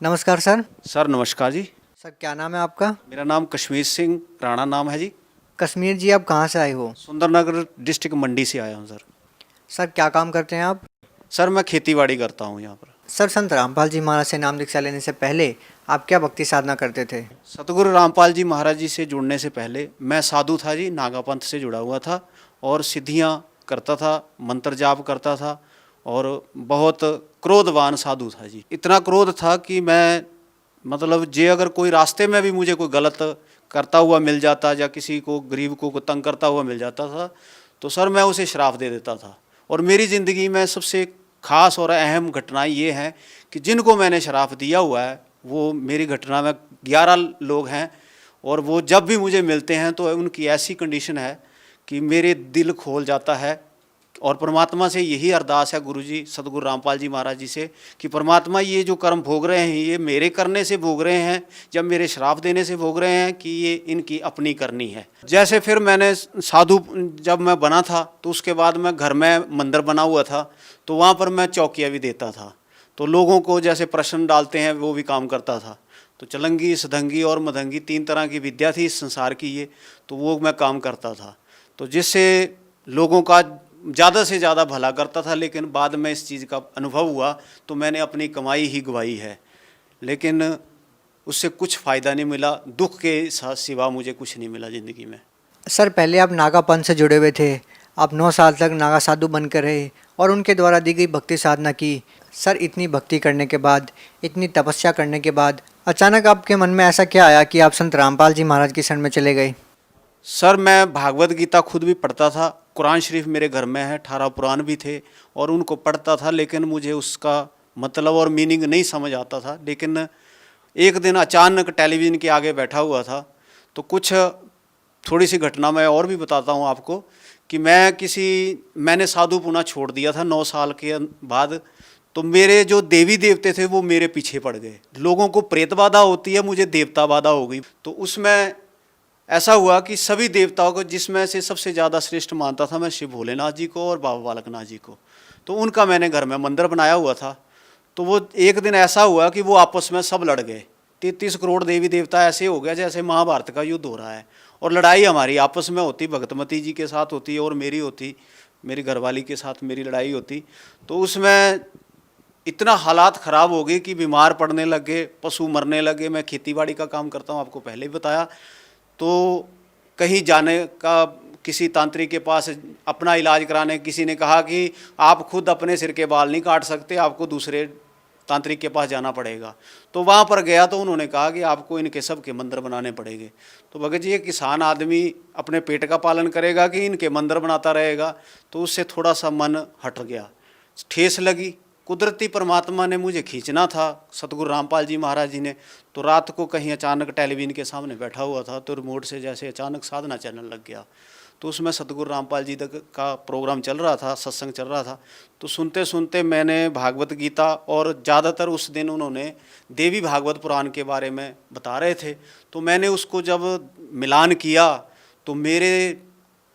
नमस्कार sir. Sir नमस्कार जी। Sir क्या नाम है आपका? मेरा नाम कश्मीर सिंह राणा नाम है जी। कश्मीर जी, आप कहाँ से आए हो? सुंदरनगर डिस्ट्रिक्ट मंडी से आया हूँ सर। सर क्या काम करते हैं आप? सर मैं खेतीबाड़ी करता हूँ यहाँ पर। सर संत रामपाल जी महाराज से नाम दीक्षा लेने से पहले आप क्या भक्ति साधना करते थे? सतगुरु रामपाल जी महाराज जी से जुड़ने से पहले मैं साधु था जी, नागा पंथ से जुड़ा हुआ था और सिद्धियाँ करता था, मंत्र जाप करता था और बहुत क्रोधवान साधु था जी। इतना क्रोध था कि मैं मतलब जे अगर कोई रास्ते में भी मुझे कोई गलत करता हुआ मिल जाता या किसी को गरीब को तंग करता हुआ मिल जाता था तो सर मैं उसे श्राप दे देता था। और मेरी ज़िंदगी में सबसे खास और अहम घटना ये है कि जिनको मैंने श्राप दिया हुआ है वो मेरी घटना में 11 लोग हैं और वो जब भी मुझे मिलते हैं तो उनकी ऐसी कंडीशन है कि मेरे दिल खोल जाता है। और परमात्मा से यही अरदास है गुरु जी सतगुरु रामपाल जी महाराज जी से कि परमात्मा ये जो कर्म भोग रहे हैं ये मेरे करने से भोग रहे हैं जब मेरे श्राप देने से भोग रहे हैं कि ये इनकी अपनी करनी है। जैसे फिर मैंने साधु जब मैं बना था तो उसके बाद मैं घर में मंदिर बना हुआ था तो वहाँ पर मैं चौकिया भी देता था। तो लोगों को जैसे प्रश्न डालते हैं वो भी काम करता था। तो चलंगी सदंगी और मदंगी 3 तरह की विद्या थी इस संसार की ये, तो वो मैं काम करता था तो जिससे लोगों का ज़्यादा से ज़्यादा भला करता था। लेकिन बाद में इस चीज़ का अनुभव हुआ तो मैंने अपनी कमाई ही गवाई है, लेकिन उससे कुछ फ़ायदा नहीं मिला, दुख के सिवा मुझे कुछ नहीं मिला ज़िंदगी में। सर पहले आप नागा पंथ से जुड़े हुए थे, आप 9 साल तक नागा साधु बनकर रहे और उनके द्वारा दी गई भक्ति साधना की। सर इतनी भक्ति करने के बाद, इतनी तपस्या करने के बाद अचानक आपके मन में ऐसा क्या आया कि आप संत रामपाल जी महाराज की शरण में चले गए? सर मैं भागवत गीता खुद भी पढ़ता था, कुरान शरीफ मेरे घर में है, 18 पुराण भी थे और उनको पढ़ता था, लेकिन मुझे उसका मतलब और मीनिंग नहीं समझ आता था। लेकिन एक दिन अचानक टेलीविज़न के आगे बैठा हुआ था तो कुछ थोड़ी सी घटना मैं और भी बताता हूँ आपको कि मैंने साधु पुना छोड़ दिया था 9 साल के बाद। तो मेरे जो देवी देवते थे वो मेरे पीछे पड़ गए। लोगों को प्रेत बाधा होती है, मुझे देवता बाधा हो गई। तो उसमें ऐसा हुआ कि सभी देवताओं को जिसमें से सबसे ज़्यादा श्रेष्ठ मानता था मैं शिव भोलेनाथ जी को और बाबा बालकनाथ जी को। तो उनका मैंने घर में मंदिर बनाया हुआ था। तो वो एक दिन ऐसा हुआ कि वो आपस में सब लड़ गए। 33 करोड़ देवी देवता ऐसे हो गया जैसे महाभारत का युद्ध हो रहा है और लड़ाई हमारी आपस में होती, भगतमती जी के साथ होती और मेरी होती, मेरी घरवाली के साथ मेरी लड़ाई होती। तो उसमें इतना हालात ख़राब हो गए कि बीमार पड़ने लगे, पशु मरने लगे। मैं खेतीबाड़ी का काम करता हूँ, आपको पहले भी बताया। तो कहीं जाने का, किसी तांत्रिक के पास अपना इलाज कराने, किसी ने कहा कि आप खुद अपने सिर के बाल नहीं काट सकते, आपको दूसरे तांत्रिक के पास जाना पड़ेगा। तो वहाँ पर गया तो उन्होंने कहा कि आपको इनके सब के मंदिर बनाने पड़ेंगे। तो भगत जी, एक किसान आदमी अपने पेट का पालन करेगा कि इनके मंदिर बनाता रहेगा? तो उससे थोड़ा सा मन हट गया, ठेस लगी। कुदरती परमात्मा ने मुझे खींचना था, सतगुरु रामपाल जी महाराज जी ने। तो रात को कहीं अचानक टेलीविज़न के सामने बैठा हुआ था तो रिमोट से जैसे अचानक साधना चैनल लग गया। तो उसमें सतगुरु रामपाल जी का प्रोग्राम चल रहा था, सत्संग चल रहा था। तो सुनते सुनते मैंने भागवत गीता और ज़्यादातर उस दिन उन्होंने देवी भागवत पुराण के बारे में बता रहे थे। तो मैंने उसको जब मिलान किया तो मेरे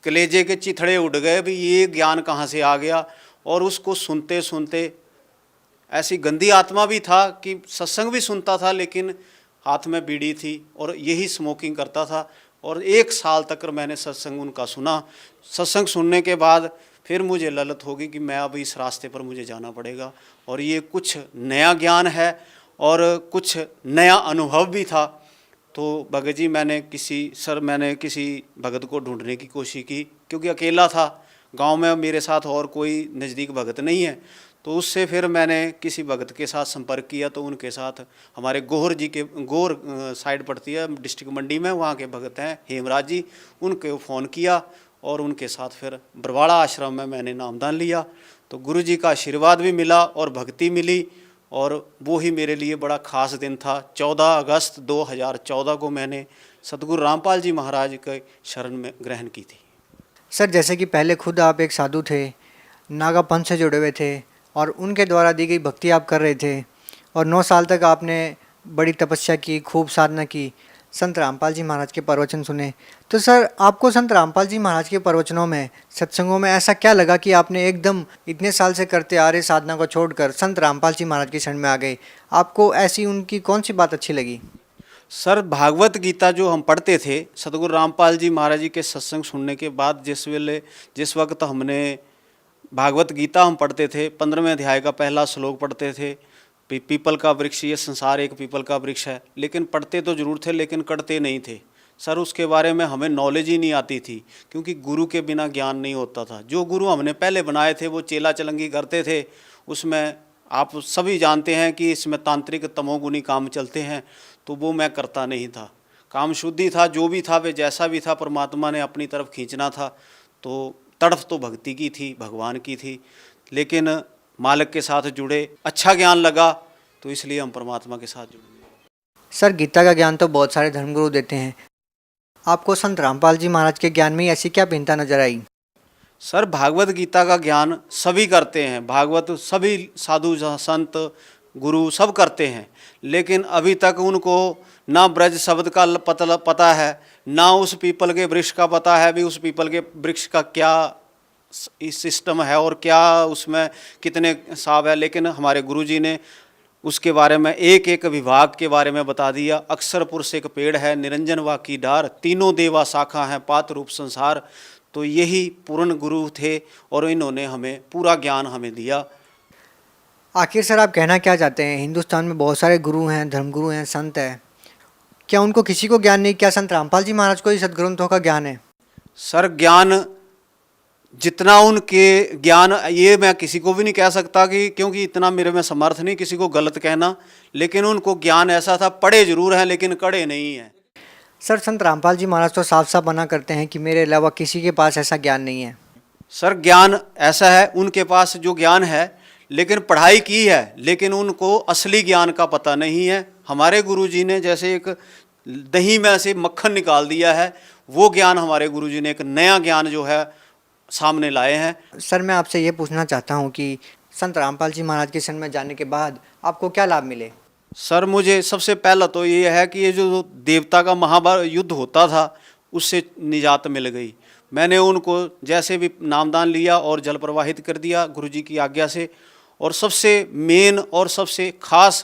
कलेजे के चिथड़े उड़ गए, भी ये ज्ञान कहाँ से आ गया। और उसको सुनते सुनते ऐसी गंदी आत्मा भी था कि सत्संग भी सुनता था लेकिन हाथ में बीड़ी थी और यही स्मोकिंग करता था। और 1 साल तक मैंने सत्संग उनका सुना। सत्संग सुनने के बाद फिर मुझे ललत होगी कि मैं अब इस रास्ते पर मुझे जाना पड़ेगा और ये कुछ नया ज्ञान है और कुछ नया अनुभव भी था। तो भगत जी मैंने किसी भगत को ढूंढने की कोशिश की, क्योंकि अकेला था, गांव में मेरे साथ और कोई नज़दीक भगत नहीं है। तो उससे फिर मैंने किसी भगत के साथ संपर्क किया। तो उनके साथ हमारे गोर साइड पड़ती है डिस्ट्रिक्ट मंडी में, वहाँ के भगत हैं हेमराज जी, उनको फ़ोन किया और उनके साथ फिर बरवाड़ा आश्रम में मैंने नामदान लिया। तो गुरु जी का आशीर्वाद भी मिला और भक्ति मिली और वो ही मेरे लिए बड़ा ख़ास दिन था। 14 अगस्त 2014 को मैंने सतगुरु रामपाल जी महाराज के शरण में ग्रहण की थी। सर जैसे कि पहले खुद आप एक साधु थे, नागा पंथ से जुड़े हुए थे और उनके द्वारा दी गई भक्ति आप कर रहे थे और 9 साल तक आपने बड़ी तपस्या की, खूब साधना की। संत रामपाल जी महाराज के प्रवचन सुने। तो सर आपको संत रामपाल जी महाराज के प्रवचनों में, सत्संगों में ऐसा क्या लगा कि आपने एकदम इतने साल से करते आ रहे साधना को छोड़कर संत रामपाल जी महाराज की शरण में आ गए? आपको ऐसी उनकी कौन सी बात अच्छी लगी? सर भागवत गीता जो हम पढ़ते थे सतगुरु रामपाल जी महाराज जी के सत्संग सुनने के बाद, जिस वक्त हमने भागवत गीता हम पढ़ते थे, 15वें अध्याय का पहला श्लोक पढ़ते थे, पीपल का वृक्ष, ये संसार एक पीपल का वृक्ष है, लेकिन पढ़ते तो जरूर थे लेकिन करते नहीं थे। सर उसके बारे में हमें नॉलेज ही नहीं आती थी, क्योंकि गुरु के बिना ज्ञान नहीं होता था। जो गुरु हमने पहले बनाए थे वो चेला चलंगी करते थे, उसमें आप सभी जानते हैं कि इसमें तांत्रिक तमोगुनी काम चलते हैं, तो वो मैं करता नहीं था। काम शुद्धि था, जो भी था वे जैसा भी था परमात्मा ने अपनी तरफ खींचना था। तो तड़फ तो भक्ति की थी, भगवान की थी, लेकिन मालिक के साथ जुड़े, अच्छा ज्ञान लगा, तो इसलिए हम परमात्मा के साथ जुड़ गए। सर गीता का ज्ञान तो बहुत सारे धर्मगुरु देते हैं, आपको संत रामपाल जी महाराज के ज्ञान में ऐसी क्या भिन्नता नजर आई? सर भागवत गीता का ज्ञान सभी करते हैं, भागवत सभी साधु संत गुरु सब करते हैं, लेकिन अभी तक उनको ना ब्रज शब्द का पता है, ना उस पीपल के वृक्ष का पता है भी उस पीपल के वृक्ष का क्या सिस्टम है और क्या उसमें कितने साव है। लेकिन हमारे गुरुजी ने उसके बारे में एक एक विभाग के बारे में बता दिया। अक्षर पुरुष एक पेड़ है, निरंजन वा की डार, तीनों देवा शाखा हैं, पात रूप संसार। तो यही पूर्ण गुरु थे और इन्होंने हमें पूरा ज्ञान हमें दिया। आखिर सर आप कहना क्या चाहते हैं? हिंदुस्तान में बहुत सारे गुरु हैं, धर्मगुरु हैं, संत हैं, क्या उनको किसी को ज्ञान नहीं? क्या संत रामपाल जी महाराज को ही सदग्रंथों का ज्ञान है? सर ज्ञान जितना उनके ज्ञान, ये मैं किसी को भी नहीं कह सकता कि, क्योंकि इतना मेरे में समर्थ नहीं किसी को गलत कहना, लेकिन उनको ज्ञान ऐसा था, पढ़े जरूर हैं लेकिन कड़े नहीं हैं। सर संत रामपाल जी महाराज तो साफ साफ मना करते हैं कि मेरे अलावा किसी के पास ऐसा ज्ञान नहीं है। सर ज्ञान ऐसा है, उनके पास जो ज्ञान है, लेकिन पढ़ाई की है, लेकिन उनको असली ज्ञान का पता नहीं है। हमारे गुरुजी ने जैसे एक दही में से मक्खन निकाल दिया है, वो ज्ञान हमारे गुरुजी ने एक नया ज्ञान जो है सामने लाए हैं। सर मैं आपसे ये पूछना चाहता हूँ कि संत रामपाल जी महाराज के शरण में जाने के बाद आपको क्या लाभ मिले? सर मुझे सबसे पहला तो ये है कि ये जो देवता का महाभारत युद्ध होता था उससे निजात मिल गई। मैंने उनको जैसे भी नामदान लिया और जल प्रवाहित कर दिया गुरुजी की आज्ञा से। और सबसे मेन और सबसे खास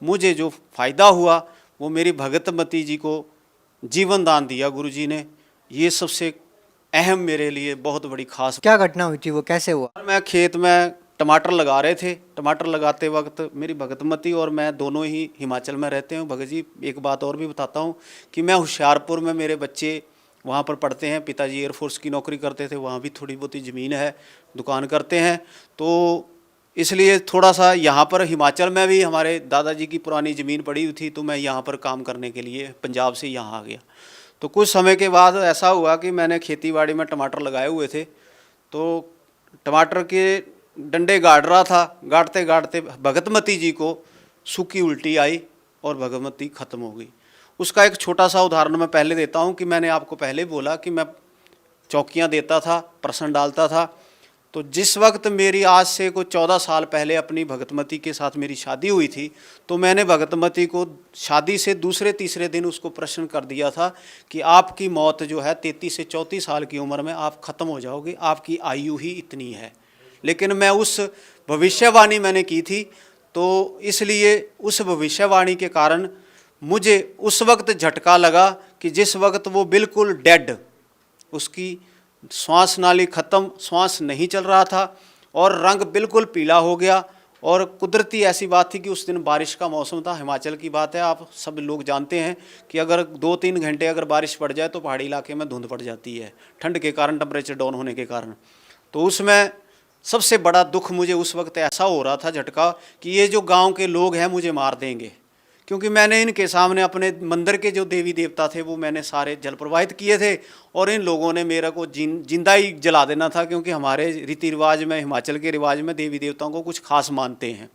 मुझे जो फ़ायदा हुआ वो मेरी भगतमती जी को जीवन दान दिया गुरुजी ने। ये सबसे अहम मेरे लिए बहुत बड़ी खास। क्या घटना हुई थी, वो कैसे हुआ? मैं खेत में टमाटर लगा रहे थे, टमाटर लगाते वक्त मेरी भगतमती और मैं दोनों ही हिमाचल में रहते हैं। भगत जी एक बात और भी बताता हूँ कि मैं होशियारपुर में, मेरे बच्चे वहाँ पर पढ़ते हैं, पिताजी एयरफोर्स की नौकरी करते थे, वहाँ भी थोड़ी बहुत ही ज़मीन है, दुकान करते हैं, तो इसलिए थोड़ा सा यहाँ पर हिमाचल में भी हमारे दादाजी की पुरानी ज़मीन पड़ी हुई थी, तो मैं यहाँ पर काम करने के लिए पंजाब से यहाँ आ गया। तो कुछ समय के बाद ऐसा हुआ कि मैंने खेती बाड़ी में टमाटर लगाए हुए थे, तो टमाटर के डंडे गाड़ रहा था, गाड़ते गाड़ते भगतमती जी को सूखी उल्टी आई और भगतमती ख़त्म हो गई। उसका एक छोटा सा उदाहरण मैं पहले देता हूँ कि मैंने आपको पहले बोला कि मैं चौकियाँ देता था, प्रश्न डालता था। तो जिस वक्त मेरी आज से कोई 14 साल पहले अपनी भगतमती के साथ मेरी शादी हुई थी, तो मैंने भगतमती को शादी से दूसरे तीसरे दिन उसको प्रश्न कर दिया था कि आपकी मौत जो है 33 से 34 साल की उम्र में आप ख़त्म हो जाओगे, आपकी आयु ही इतनी है। लेकिन मैं उस भविष्यवाणी मैंने की थी, तो इसलिए उस भविष्यवाणी के कारण मुझे उस वक्त झटका लगा कि जिस वक्त वो बिल्कुल डेड, उसकी श्वास नाली ख़त्म, श्वास नहीं चल रहा था और रंग बिल्कुल पीला हो गया। और कुदरती ऐसी बात थी कि उस दिन बारिश का मौसम था, हिमाचल की बात है, आप सब लोग जानते हैं कि अगर 2-3 घंटे अगर बारिश पड़ जाए तो पहाड़ी इलाके में धुंध पड़ जाती है ठंड के कारण, टेम्परेचर डाउन होने के कारण। तो उसमें सबसे बड़ा दुख मुझे उस वक्त ऐसा हो रहा था, झटका, कि ये जो गाँव के लोग हैं मुझे मार देंगे, क्योंकि मैंने इनके सामने अपने मंदिर के जो देवी देवता थे वो मैंने सारे जल प्रवाहित किए थे और इन लोगों ने मेरा को जिंदा ही जला देना था, क्योंकि हमारे रीति रिवाज में, हिमाचल के रिवाज में देवी देवताओं को कुछ खास मानते हैं।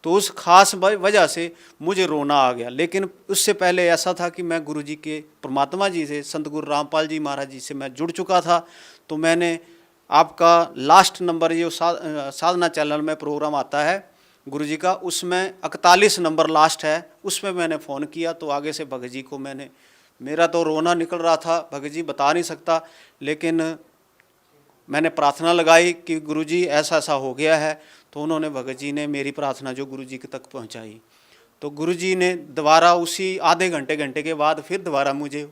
तो उस खास वजह से मुझे रोना आ गया। लेकिन उससे पहले ऐसा था कि मैं गुरुजी के, परमात्मा जी से, संत गुरु रामपाल जी महाराज जी से मैं जुड़ चुका था। तो मैंने आपका लास्ट नंबर जो साधना चैनल में प्रोग्राम आता है गुरुजी का, उसमें 41 नंबर लास्ट है, उसमें मैंने फ़ोन किया, तो आगे से भगत जी को मैंने मेरा तो रोना निकल रहा था, भगत जी बता नहीं सकता। लेकिन मैंने प्रार्थना लगाई कि गुरुजी ऐसा ऐसा हो गया है, तो उन्होंने, भगत जी ने मेरी प्रार्थना जो गुरुजी के तक पहुंचाई। तो गुरुजी ने दोबारा उसी आधे घंटे के बाद फिर दोबारा मुझे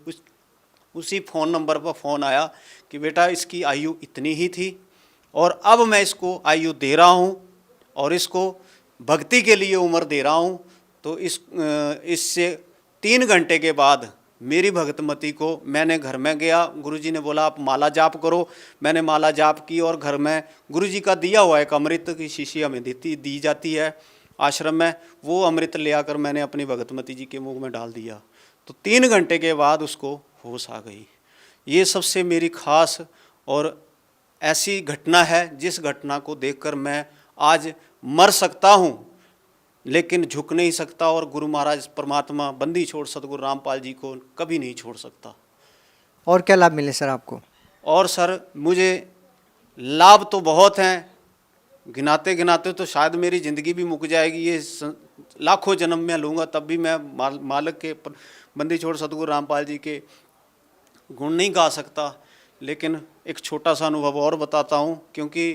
उसी फ़ोन नंबर पर फ़ोन आया कि बेटा इसकी आयु इतनी ही थी और अब मैं इसको आयु दे रहा हूँ और इसको भक्ति के लिए उम्र दे रहा हूँ। तो इससे 3 घंटे के बाद मेरी भगतमती को मैंने घर में गया, गुरुजी ने बोला आप माला जाप करो। मैंने माला जाप की और घर में गुरुजी का दिया हुआ एक अमृत की शीशी हमें दी जाती है आश्रम में, वो अमृत ले आकर मैंने अपनी भगतमती जी के मुंह में डाल दिया। तो 3 घंटे के बाद उसको होश आ गई। ये सबसे मेरी खास और ऐसी घटना है जिस घटना को देखकर मैं आज मर सकता हूँ लेकिन झुक नहीं सकता, और गुरु महाराज परमात्मा बंदी छोड़ सतगुरु रामपाल जी को कभी नहीं छोड़ सकता। और क्या लाभ मिले सर आपको? और सर मुझे लाभ तो बहुत हैं, गिनाते गिनाते तो शायद मेरी ज़िंदगी भी मुक जाएगी, ये लाखों जन्म में लूँगा तब भी मैं मालिक के बंदी छोड़ सतगुरु रामपाल जी के गुण नहीं गा सकता। लेकिन एक छोटा सा अनुभव और बताता हूँ, क्योंकि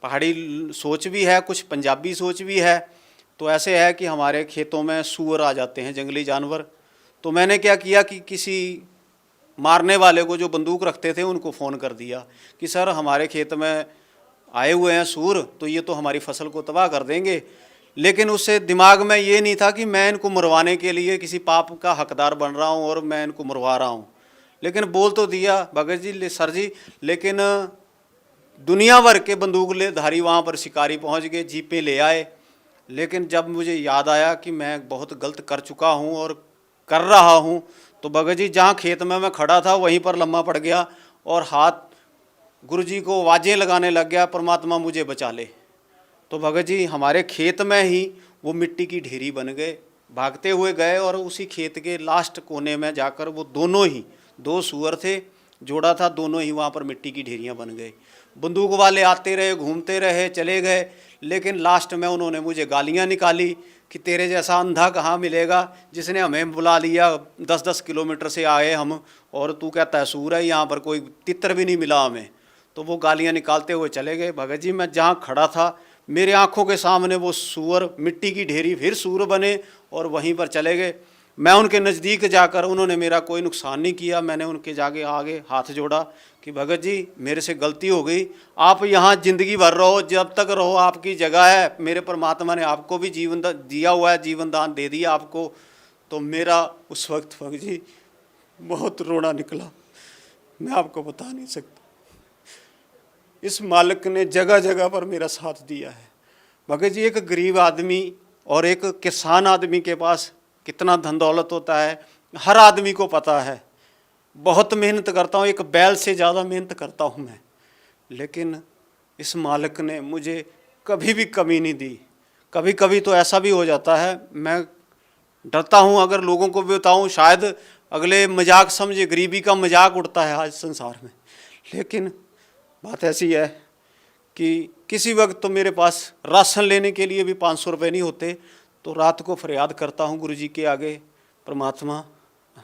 पहाड़ी सोच भी है, कुछ पंजाबी सोच भी है। तो ऐसे है कि हमारे खेतों में सूअर आ जाते हैं, जंगली जानवर। तो मैंने क्या किया कि किसी मारने वाले को जो बंदूक रखते थे उनको फ़ोन कर दिया कि सर हमारे खेत में आए हुए हैं सूर, तो ये तो हमारी फसल को तबाह कर देंगे। लेकिन उससे दिमाग में ये नहीं था कि मैं इनको मरवाने के लिए किसी पाप का हकदार बन रहा हूँ और मैं इनको मरवा रहा हूँ। लेकिन बोल तो दिया भगत जी सर जी, लेकिन दुनिया भर के बंदूक ले धारी वहाँ पर शिकारी पहुँच गए, जीपें ले आए। लेकिन जब मुझे याद आया कि मैं बहुत गलत कर चुका हूँ और कर रहा हूँ, तो भगत जी जहाँ खेत में मैं खड़ा था वहीं पर लम्बा पड़ गया और हाथ गुरुजी को आवाज़ें लगाने लग गया, परमात्मा मुझे बचा ले। तो भगत जी हमारे खेत में ही वो मिट्टी की ढेरी बन गए। भागते हुए गए और उसी खेत के लास्ट कोने में जाकर वो दोनों ही 2 सूअर थे, जोड़ा था, दोनों ही वहाँ पर मिट्टी की ढेरियाँ बन गए। बंदूक वाले आते रहे, घूमते रहे, चले गए। लेकिन लास्ट में उन्होंने मुझे गालियाँ निकाली कि तेरे जैसा अंधा कहाँ मिलेगा जिसने हमें बुला लिया, 10-10 किलोमीटर से आए हम और तू कहता है सूर है, यहाँ पर कोई तितर भी नहीं मिला हमें। तो वो गालियाँ निकालते हुए चले गए। भगत जी मैं जहाँ खड़ा था मेरे आंखों के सामने वो सूअर, मिट्टी की ढेरी फिर सूअर बने और वहीं पर चले गए। मैं उनके नज़दीक जाकर, उन्होंने मेरा कोई नुकसान नहीं किया, मैंने उनके जाके आगे हाथ जोड़ा कि भगत जी मेरे से गलती हो गई, आप यहाँ ज़िंदगी भर रहो, जब तक रहो आपकी जगह है, मेरे परमात्मा ने आपको भी जीवन दिया हुआ है, जीवन दान दे दिया आपको। तो मेरा उस वक्त भगत जी बहुत रोना निकला, मैं आपको बता नहीं सकता। इस मालिक ने जगह जगह पर मेरा साथ दिया है। भगत जी एक गरीब आदमी और एक किसान आदमी के पास कितना धन दौलत होता है हर आदमी को पता है। बहुत मेहनत करता हूँ, एक बैल से ज़्यादा मेहनत करता हूँ मैं, लेकिन इस मालिक ने मुझे कभी भी कमी नहीं दी। कभी कभी तो ऐसा भी हो जाता है, मैं डरता हूँ अगर लोगों को भी बताऊँ, शायद अगले मजाक समझे, गरीबी का मजाक उड़ता है आज संसार में। लेकिन बात ऐसी है कि किसी वक्त तो मेरे पास राशन लेने के लिए भी 500 रुपये नहीं होते, तो रात को फरियाद करता हूँ गुरुजी के आगे, परमात्मा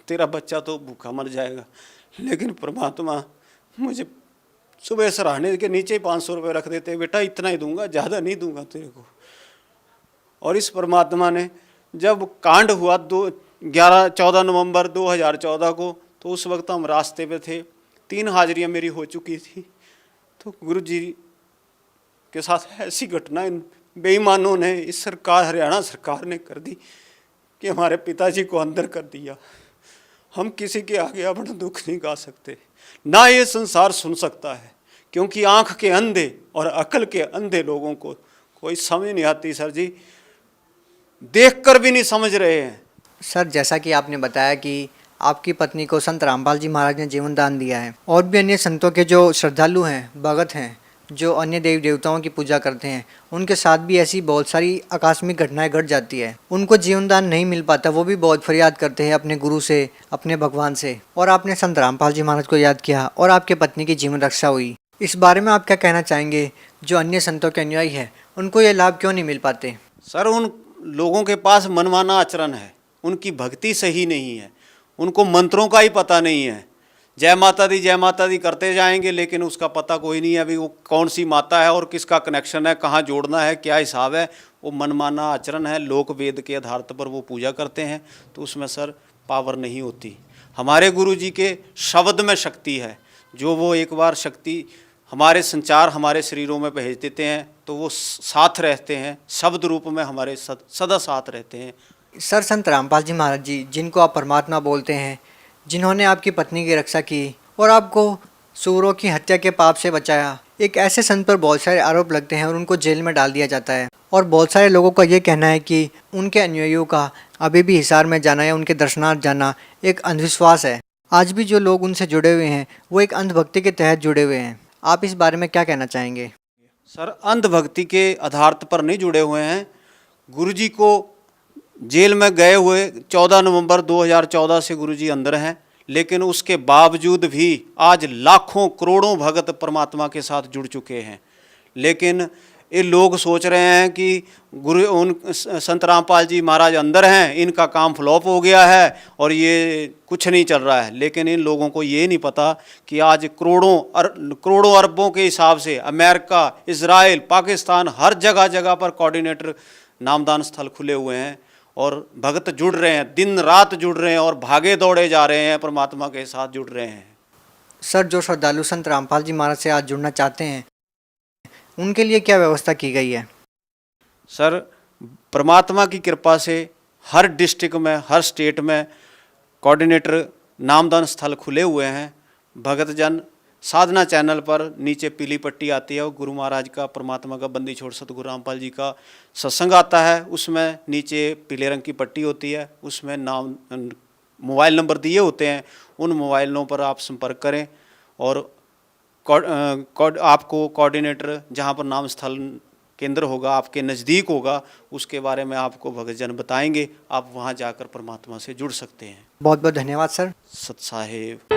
तेरा बच्चा तो भूखा मर जाएगा, लेकिन परमात्मा मुझे सुबह सराहने के नीचे ही 500 रुपये रख देते, बेटा इतना ही दूंगा, ज़्यादा नहीं दूंगा तेरे को। और इस परमात्मा ने जब कांड हुआ 14 नवंबर 2014 को, तो उस वक्त हम रास्ते पे थे, 3 हाजिरियाँ मेरी हो चुकी थी। तो गुरुजी के साथ ऐसी घटना इन बेईमानों ने, इस सरकार, हरियाणा सरकार ने कर दी कि हमारे पिताजी को अंदर कर दिया। हम किसी के आगे अपना दुख नहीं गा सकते, ना ये संसार सुन सकता है, क्योंकि आंख के अंधे और अकल के अंधे लोगों को कोई समझ नहीं आती सर जी, देखकर भी नहीं समझ रहे हैं। सर जैसा कि आपने बताया कि आपकी पत्नी को संत रामपाल जी महाराज ने जीवन दान दिया है, और भी अन्य संतों के जो श्रद्धालु हैं, भगत हैं, जो अन्य देवी देवताओं की पूजा करते हैं, उनके साथ भी ऐसी बहुत सारी आकस्मिक घटनाएं घट जाती है। उनको जीवन दान नहीं मिल पाता, वो भी बहुत फरियाद करते हैं अपने गुरु से, अपने भगवान से। और आपने संत रामपाल जी महाराज को याद किया और आपके पत्नी की जीवन रक्षा हुई। इस बारे में आप क्या कहना चाहेंगे? जो अन्य संतों के अनुयायी हैं उनको ये लाभ क्यों नहीं मिल पाते? सर उन लोगों के पास मनमाना आचरण है, उनकी भक्ति सही नहीं है, उनको मंत्रों का ही पता नहीं है। जय माता दी करते जाएंगे, लेकिन उसका पता कोई नहीं है अभी वो कौन सी माता है और किसका कनेक्शन है, कहाँ जोड़ना है, क्या हिसाब है। वो मनमाना आचरण है, लोक वेद के आधार पर वो पूजा करते हैं, तो उसमें सर पावर नहीं होती। हमारे गुरु जी के शब्द में शक्ति है, जो वो एक बार शक्ति हमारे संचार हमारे शरीरों में भेज देते हैं तो वो साथ रहते हैं, शब्द रूप में हमारे सदा साथ रहते हैं। सर संत रामपाल जी महाराज जी, जिनको आप परमात्मा बोलते हैं, जिन्होंने आपकी पत्नी की रक्षा की और आपको सूरों की हत्या के पाप से बचाया, एक ऐसे संत पर बहुत सारे आरोप लगते हैं और उनको जेल में डाल दिया जाता है। और बहुत सारे लोगों का ये कहना है कि उनके अनुयायियों का अभी भी हिसार में जाना या उनके दर्शनार्थ जाना एक अंधविश्वास है। आज भी जो लोग उनसे जुड़े हुए हैं वो एक अंधभक्ति के तहत जुड़े हुए हैं। आप इस बारे में क्या कहना चाहेंगे? सर अंधभक्ति के आधार पर नहीं जुड़े हुए हैं। गुरुजी को जेल में गए हुए 14 नवंबर 2014 से गुरुजी अंदर हैं, लेकिन उसके बावजूद भी आज लाखों करोड़ों भगत परमात्मा के साथ जुड़ चुके हैं। लेकिन ये लोग सोच रहे हैं कि संत रामपाल जी महाराज अंदर हैं, इनका काम फ्लॉप हो गया है और ये कुछ नहीं चल रहा है। लेकिन इन लोगों को ये नहीं पता कि आज करोड़ों अरबों के हिसाब से अमेरिका, इजराइल, पाकिस्तान, हर जगह जगह पर कोऑर्डिनेटर नामदान स्थल खुले हुए हैं और भगत जुड़ रहे हैं, दिन रात जुड़ रहे हैं और भागे दौड़े जा रहे हैं, परमात्मा के साथ जुड़ रहे हैं। सर, जो श्रद्धालु संत रामपाल जी महाराज से आज जुड़ना चाहते हैं उनके लिए क्या व्यवस्था की गई है? सर परमात्मा की कृपा से हर डिस्ट्रिक्ट में, हर स्टेट में कोऑर्डिनेटर नामदान स्थल खुले हुए हैं। भगत जन साधना चैनल पर नीचे पीली पट्टी आती है और गुरु महाराज का, परमात्मा का बंदी छोड़ सतगुरु रामपाल जी का सत्संग आता है, उसमें नीचे पीले रंग की पट्टी होती है, उसमें नाम मोबाइल नंबर दिए होते हैं। उन मोबाइलों पर आप संपर्क करें और आपको कोऑर्डिनेटर जहाँ पर नाम स्थल केंद्र होगा, आपके नज़दीक होगा, उसके बारे में आपको भगत जन बताएंगे। आप वहाँ जाकर परमात्मा से जुड़ सकते हैं। बहुत बहुत धन्यवाद सर। सत साहेब।